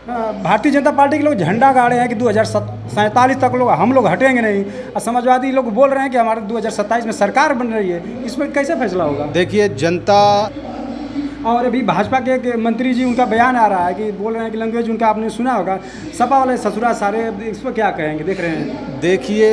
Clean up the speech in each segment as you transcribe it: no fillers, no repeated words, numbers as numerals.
Bharatiya Janata party के लोग झंडा गाड़े हैं कि 2047 तक लोग हम लोग हटेंगे नहीं, और समाजवादी लोग बोल रहे हैं कि हमारे 2027 में सरकार बन रही है। इसमें कैसे फैसला होगा? देखिए जनता, और अभी भाजपा के एक मंत्री जी, उनका बयान आ रहा है कि बोल रहे हैं कि लैंग्वेज उनका आपने सुना होगा, सपा वाले ससुरा सारे, इस पर क्या कहेंगे? देख रहे हैं। देखिए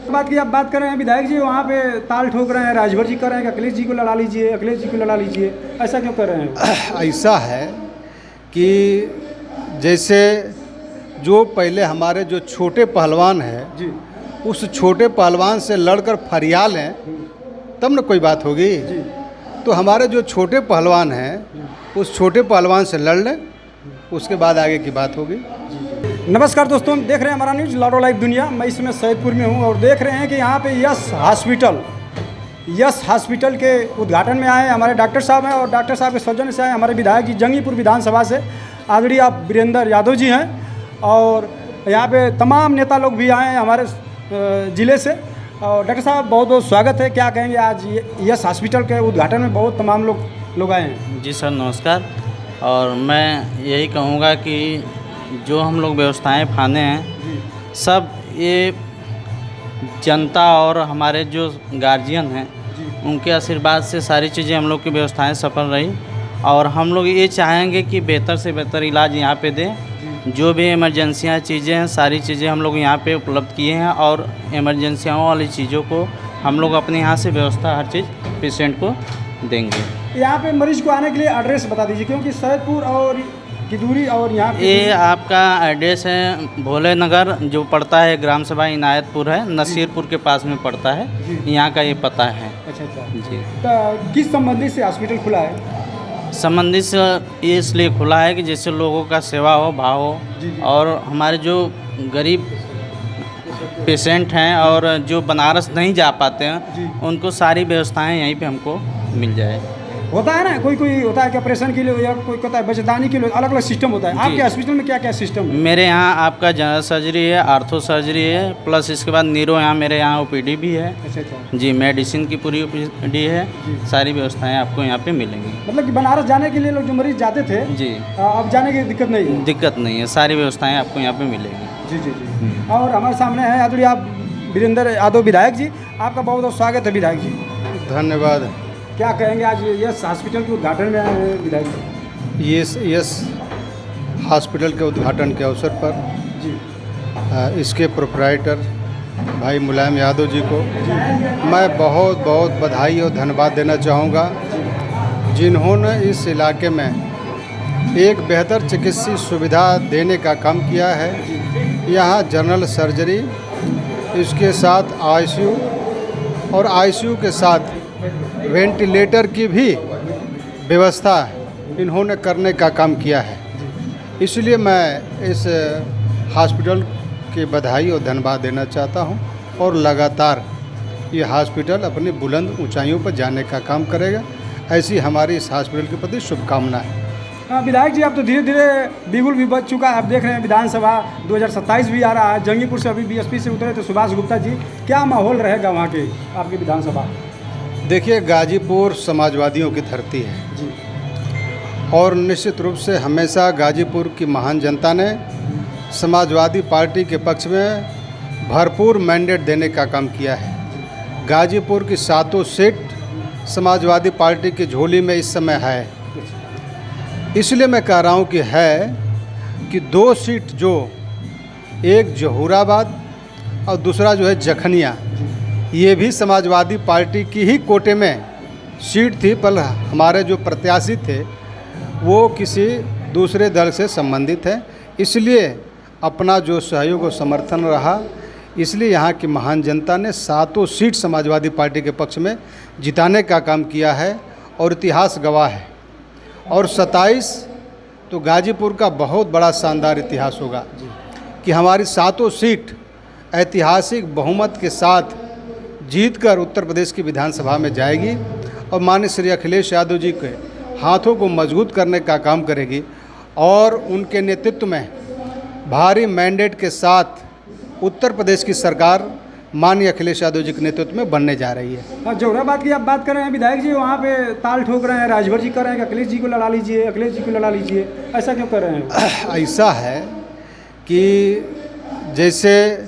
बात की आप बात कर रहे हैं, विधायक जी वहाँ पे ताल ठोक रहे हैं, राजभर जी कर रहे हैं कि अखिलेश जी को लड़ा लीजिए, अखिलेश जी को लड़ा लीजिए, ऐसा क्यों कर रहे हैं? ऐसा है कि जैसे जो पहले हमारे जो छोटे पहलवान हैं जी, उस छोटे पहलवान से लड़कर फरिया लें तब न कोई बात होगी। जी, तो हमारे जो छोटे पहलवान हैं उस छोटे पहलवान से लड़ लें, उसके बाद आगे की बात होगी। नमस्कार दोस्तों, देख रहे हैं हमारा न्यूज़ लाडो लाइव दुनिया। मैं इस समय सैदपुर में हूँ और देख रहे हैं कि यहाँ पे यस हॉस्पिटल के उद्घाटन में आए हमारे डॉक्टर साहब हैं, और डॉक्टर साहब के सौजन्य से आए हमारे विधायक जी जंगीपुर विधानसभा से आदरणीय वीरेंद्र यादव जी हैं, और यहाँ पे तमाम नेता लोग भी आए हैं हमारे ज़िले से। और डॉक्टर साहब बहुत बहुत स्वागत है। क्या कहेंगे, आज यस हॉस्पिटल के उद्घाटन में बहुत तमाम लोग आए हैं। जी सर नमस्कार। और मैं यही कहूँगा कि जो हम लोग व्यवस्थाएं फाने हैं सब ये जनता और हमारे जो गार्जियन हैं उनके आशीर्वाद से सारी चीज़ें हम लोग की व्यवस्थाएं सफल रही, और हम लोग ये चाहेंगे कि बेहतर से बेहतर इलाज यहाँ पे दें। जो भी इमरजेंसियाँ चीज़ें हैं सारी चीज़ें हम लोग यहाँ पे उपलब्ध किए हैं, और इमरजेंसियों वाली चीज़ों को हम लोग अपने यहाँ से व्यवस्था हर चीज़ पेशेंट को देंगे। यहाँ पे मरीज को आने के लिए एड्रेस बता दीजिए, क्योंकि सैदपुर और की दूरी और यहाँ पे ये आपका एड्रेस है भोले नगर, जो पड़ता है ग्राम सभा इनायतपुर है, नसीरपुर के पास में पड़ता है, यहाँ का ये पता है। अच्छा जी। तो किस संबंधी से हॉस्पिटल खुला है? संबंधित से ये इसलिए खुला है कि जैसे लोगों का सेवा हो, भाव हो, और हमारे जो गरीब पेशेंट हैं और जो बनारस नहीं जा पाते हैं उनको सारी व्यवस्थाएं यहीं पे हमको मिल जाए। होता है ना, कोई होता है कि ऑपरेशन के लिए, या कोई कहता है बच्चेदानी के लिए, अलग अलग सिस्टम होता है। आपके हॉस्पिटल में क्या क्या सिस्टम है? मेरे यहाँ आपका जनरल सर्जरी है, आर्थो सर्जरी है, प्लस इसके बाद नीरो यहाँ मेरे यहाँ ओपीडी भी है। अच्छा। जी, मेडिसिन की पूरी ओपीडी है। सारी व्यवस्थाएं आपको यहाँ पे मिलेंगी। मतलब कि बनारस जाने के लिए लोग जो मरीज जाते थे जी, अब जाने की दिक्कत नहीं है? दिक्कत नहीं है, सारी व्यवस्थाएँ आपको यहाँ पे मिलेंगी। जी। और हमारे सामने है आदरणीय आप वीरेंद्र यादव विधायक जी, आपका बहुत बहुत स्वागत है विधायक जी। धन्यवाद। क्या कहेंगे, आज यस हॉस्पिटल के उद्घाटन में आए हैं विधायक जी? यस हॉस्पिटल के उद्घाटन के अवसर पर जी, इसके प्रोप्राइटर भाई मुलायम यादव जी को मैं बहुत बहुत बधाई और धन्यवाद देना चाहूँगा, जिन्होंने इस इलाके में एक बेहतर चिकित्सीय सुविधा देने का काम किया है। यहाँ जनरल सर्जरी, इसके साथ आईसीयू और आईसीयू के साथ वेंटिलेटर की भी व्यवस्था इन्होंने करने का काम किया है। इसलिए मैं इस हॉस्पिटल की बधाई और धन्यवाद देना चाहता हूं, और लगातार ये हॉस्पिटल अपनी बुलंद ऊंचाइयों पर जाने का काम करेगा, ऐसी हमारी इस हॉस्पिटल के प्रति शुभकामनाएं। विधायक जी, अब तो धीरे धीरे बिगुल भी बच चुका है। आप देख रहे हैं विधानसभा 2027 भी आ रहा है। जंगीपुर से अभी बीएसपी से उतरे तो सुभाष गुप्ता जी, क्या माहौल रहेगा वहाँ के आपकी विधानसभा? देखिए, गाजीपुर समाजवादियों की धरती है जी, और निश्चित रूप से हमेशा गाजीपुर की महान जनता ने समाजवादी पार्टी के पक्ष में भरपूर मैंडेट देने का काम किया है। गाजीपुर की 7 सीट समाजवादी पार्टी की झोली में इस समय है। इसलिए मैं कह रहा हूँ कि 2 सीट, जो एक जहूराबाद और दूसरा जो है जखनिया, ये भी समाजवादी पार्टी की ही कोटे में सीट थी, पर हमारे जो प्रत्याशी थे वो किसी दूसरे दल से संबंधित है। इसलिए अपना जो सहयोग और समर्थन रहा, इसलिए यहाँ की महान जनता ने 7 सीट समाजवादी पार्टी के पक्ष में जिताने का काम किया है, और इतिहास गवाह है। और 27 तो गाजीपुर का बहुत बड़ा शानदार इतिहास होगा कि हमारी 7 सीट ऐतिहासिक बहुमत के साथ जीतकर उत्तर प्रदेश की विधानसभा में जाएगी, और माननीय श्री अखिलेश यादव जी के हाथों को मजबूत करने का काम करेगी, और उनके नेतृत्व में भारी मैंडेट के साथ उत्तर प्रदेश की सरकार माननीय अखिलेश यादव जी के नेतृत्व में बनने जा रही है। हाँ, जोहराबाद की आप बात कर रहे हैं, विधायक जी वहाँ पे ताल ठोक रहे हैं, राजभर जी कर रहे हैं कि अखिलेश जी को लड़ा लीजिए, अखिलेश जी को लड़ा लीजिए, ऐसा क्यों कर रहे हैं? ऐसा है कि जैसे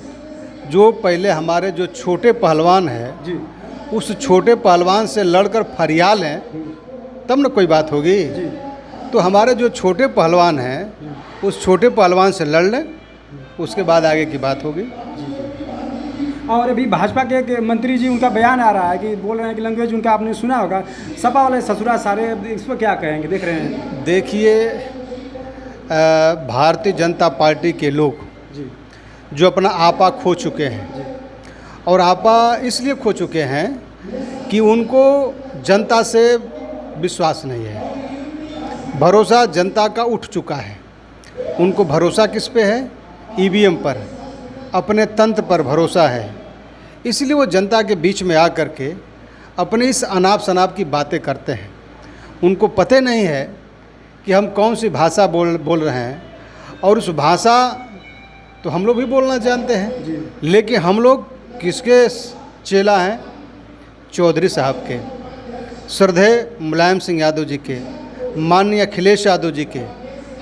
जो पहले हमारे जो छोटे पहलवान हैं जी उस छोटे पहलवान से लड़कर फरिया लें तब न कोई बात होगी। जी तो हमारे जो छोटे पहलवान हैं उस छोटे पहलवान से लड़ लें, उसके बाद आगे की बात होगी। और अभी भाजपा के एक मंत्री जी, उनका बयान आ रहा है कि बोल रहे हैं कि लैंग्वेज उनका आपने सुना होगा, सपा वाले ससुरा सारे, इस पर क्या कहेंगे? देख रहे हैं। देखिए, भारतीय जनता पार्टी के लोग जी जो अपना आपा खो चुके हैं, और आपा इसलिए खो चुके हैं कि उनको जनता से विश्वास नहीं है, भरोसा जनता का उठ चुका है। उनको भरोसा किस पे है? ईवीएम पर, अपने तंत्र पर भरोसा है। इसलिए वो जनता के बीच में आकर के अपनी इस अनाप शनाप की बातें करते हैं। उनको पता नहीं है कि हम कौन सी भाषा बोल रहे हैं, और उस भाषा तो हम लोग भी बोलना जानते हैं, लेकिन हम लोग किसके चेला हैं? चौधरी साहब के, श्रद्धेय मुलायम सिंह यादव जी के, माननीय अखिलेश यादव जी के।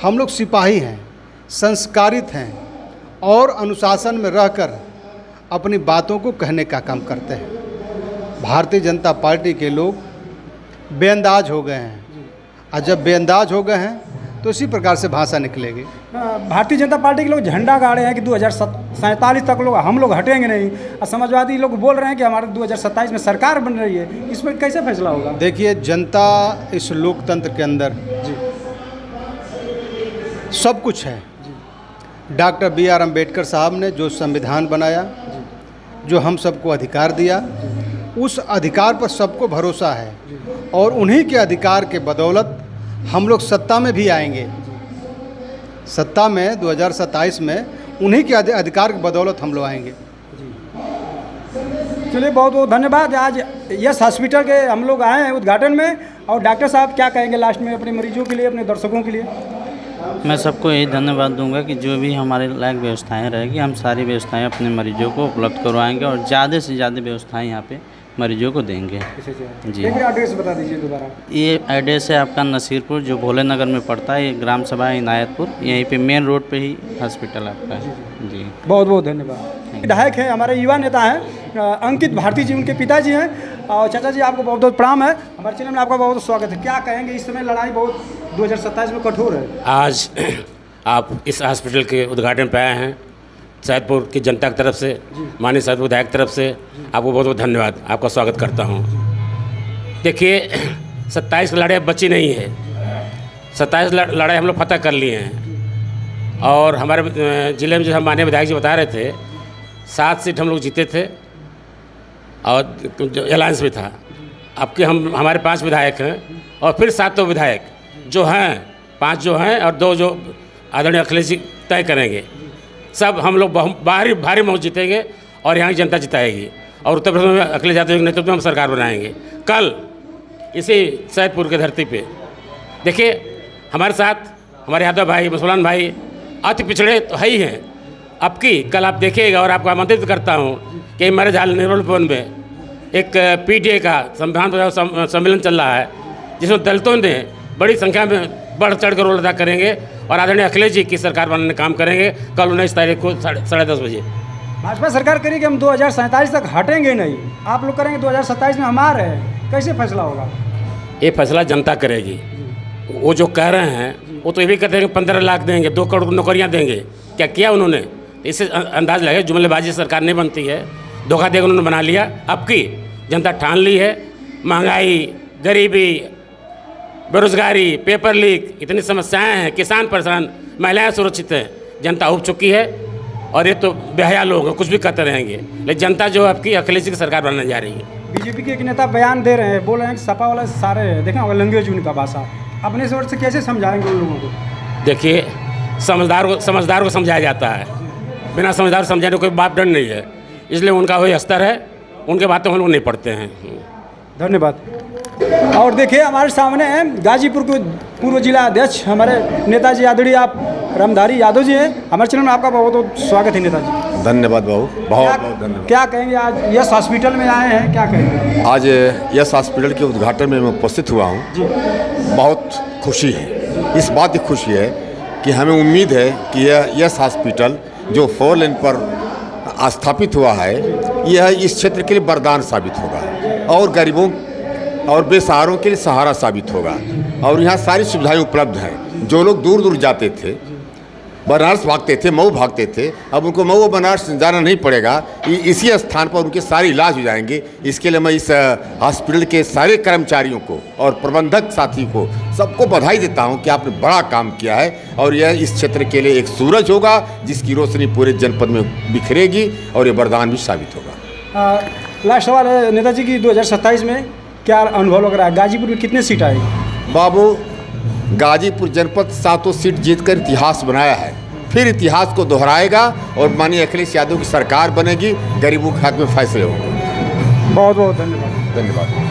हम लोग सिपाही हैं, संस्कारित हैं और अनुशासन में रहकर अपनी बातों को कहने का काम करते हैं। भारतीय जनता पार्टी के लोग बेअंदाज हो गए हैं, और जब बेअंदाज हो गए हैं तो इसी प्रकार से भाषा निकलेगी। भारतीय जनता पार्टी के लोग झंडा गाड़े हैं कि 2047 तक लोग हम लोग हटेंगे नहीं, और समाजवादी लोग बोल रहे हैं कि हमारे 2027 में सरकार बन रही है। इस पर कैसे फैसला होगा? देखिए, जनता इस लोकतंत्र के अंदर सब कुछ है। Doctor B.R. अम्बेडकर साहब ने जो संविधान बनाया, जो हम सबको अधिकार दिया, उस अधिकार पर सबको भरोसा है, और उन्हीं के अधिकार के बदौलत हम लोग सत्ता में भी आएंगे। सत्ता में 2027 में उन्हीं के अधिकार की बदौलत हम लोग आएंगे। चलिए, बहुत बहुत धन्यवाद। आज यस हॉस्पिटल के हम लोग आए हैं उद्घाटन में, और डॉक्टर साहब क्या कहेंगे लास्ट में अपने मरीजों के लिए, अपने दर्शकों के लिए? मैं सबको यही धन्यवाद दूंगा कि जो भी हमारे लायक व्यवस्थाएं रहेगी, हम सारी व्यवस्थाएं अपने मरीजों को उपलब्ध करवाएंगे, और ज़्यादा से ज़्यादा व्यवस्थाएं यहाँ पे मरीजों को देंगे। जी, एक बार एड्रेस बता दीजिए दोबारा। ये एड्रेस है आपका नसीरपुर, जो भोले नगर में पड़ता है। ये ग्राम सभा इनायतपुर, यहीं पे मेन रोड पे ही हॉस्पिटल आपका है। जी, बहुत बहुत धन्यवाद। विधायक हैं, हमारे युवा नेता हैं अंकित भारती जी, उनके पिताजी हैं। और चाचा जी, आपको बहुत बहुत प्रणाम है। हमारे चैनल में आपका बहुत बहुत स्वागत है। क्या कहेंगे, इस समय लड़ाई बहुत 2027 में कठोर है। आज आप इस हॉस्पिटल के उद्घाटन पे आए हैं, सैदपुर की जनता की तरफ से, माननीय सैदपुर विधायक की तरफ से आपको बहुत बहुत धन्यवाद, आपका स्वागत करता हूँ। देखिए, 27 की लड़ाई बची नहीं है। 27 लड़ाई हम लोग फतह कर लिए हैं, और हमारे ज़िले में जो हम माननीय विधायक जी बता रहे थे, 7 सीट हम लोग जीते थे, और जो अलायंस भी था। अब के हमारे 5 विधायक हैं, और फिर 7 विधायक जो हैं, 5 जो हैं और 2 जो आदरणीय अखिलेश जी तय करेंगे। सब हम लोग भारी मत जीतेंगे, और यहाँ की जनता जिताएगी, और उत्तर प्रदेश में अखिलेश यादव के नेतृत्व में हम सरकार बनाएंगे। कल इसी सैदपुर की धरती पे देखिए, हमारे साथ हमारे यादव भाई, मुसलमान भाई अति पिछड़े तो है ही हैं। अब की कल आप देखिएगा, और आपको आमंत्रित करता हूँ कि हमारे झाल नेहरू भवन में एक PTA का संविधान सम्मेलन चल रहा है, जिसमें दलितों ने बड़ी संख्या में बढ़ चढ़ कर रोल अदा करेंगे, और आदरणीय अखिलेश जी की सरकार बनाने का काम करेंगे। कल 19 तारीख को 10:30 बजे भाजपा सरकार करेगी, हम 2047 तक हटेंगे नहीं। आप लोग करेंगे 2027 में हम आ रहे हैं, कैसे फैसला होगा? ये फैसला जनता करेगी। वो जो कह रहे हैं, वो तो ये भी कहते हैं कि 15 लाख देंगे, 2 करोड़ नौकरियाँ देंगे। क्या किया उन्होंने? इससे अंदाज लगे जुमलेबाजी सरकार नहीं बनती है, धोखा देकर उन्होंने बना लिया। अब की जनता ठान ली है। महंगाई, गरीबी, बेरोजगारी, पेपर लीक, इतनी समस्याएं हैं, किसान परेशान, महिलाएं सुरक्षित हैं, जनता उब चुकी है। और ये तो बेहया लोग हैं, कुछ भी करते रहेंगे, लेकिन जनता जो आपकी अखिलेश जी की सरकार बनने जा रही है। बीजेपी के एक नेता बयान दे रहे हैं, बोल रहे हैं कि सपा वाले सारे देखें होगा लैंग्वेज उनका भाषा, अपने से से कैसे समझाएंगे उन लोगों को? देखिए, समझदार को समझाया जाता है, बिना समझदार समझाने कोई मापदंड नहीं है। इसलिए उनका वही स्तर है, उनके बातें हम लोग नहीं पढ़ते हैं। धन्यवाद। और देखिए, हमारे सामने गाजीपुर के पूर्व जिला अध्यक्ष हमारे नेताजी आदरणीय आप रामधारी यादव जी हैं। हमारे चैनल में आपका बहुत बहुत स्वागत है नेताजी। धन्यवाद बाबू, बहुत बहुत धन्यवाद। क्या कहेंगे आज यस हॉस्पिटल में आए हैं, क्या कहेंगे? आज यस हॉस्पिटल के उद्घाटन में मैं उपस्थित हुआ हूँ। बहुत खुशी है, इस बात की खुशी है कि हमें उम्मीद है कि यह यस हॉस्पिटल जो 4 लेन पर स्थापित हुआ है, यह इस क्षेत्र के लिए वरदान साबित होगा और गरीबों और बेसहारों के लिए सहारा साबित होगा। और यहाँ सारी सुविधाएं उपलब्ध हैं। जो लोग दूर दूर जाते थे, बनारस भागते थे, मऊ भागते थे, अब उनको मऊ बनारस जाना नहीं पड़ेगा। इसी स्थान पर उनके सारे इलाज हो जाएंगे। इसके लिए मैं इस हॉस्पिटल के सारे कर्मचारियों को और प्रबंधक साथी को सबको बधाई देता हूं कि आपने बड़ा काम किया है और यह इस क्षेत्र के लिए एक सूरज होगा जिसकी रोशनी पूरे जनपद में बिखरेगी और ये वरदान भी साबित होगा। लास्ट सवाल है नेताजी की 2027 में क्या अनुभव लग रहा है? गाजीपुर में कितने सीट आएगी? बाबू, गाजीपुर जनपद 7 सीट जीतकर इतिहास बनाया है, फिर इतिहास को दोहराएगा और माननीय अखिलेश यादव की सरकार बनेगी, गरीबों के हक में फैसले होंगे। बहुत बहुत धन्यवाद। धन्यवाद।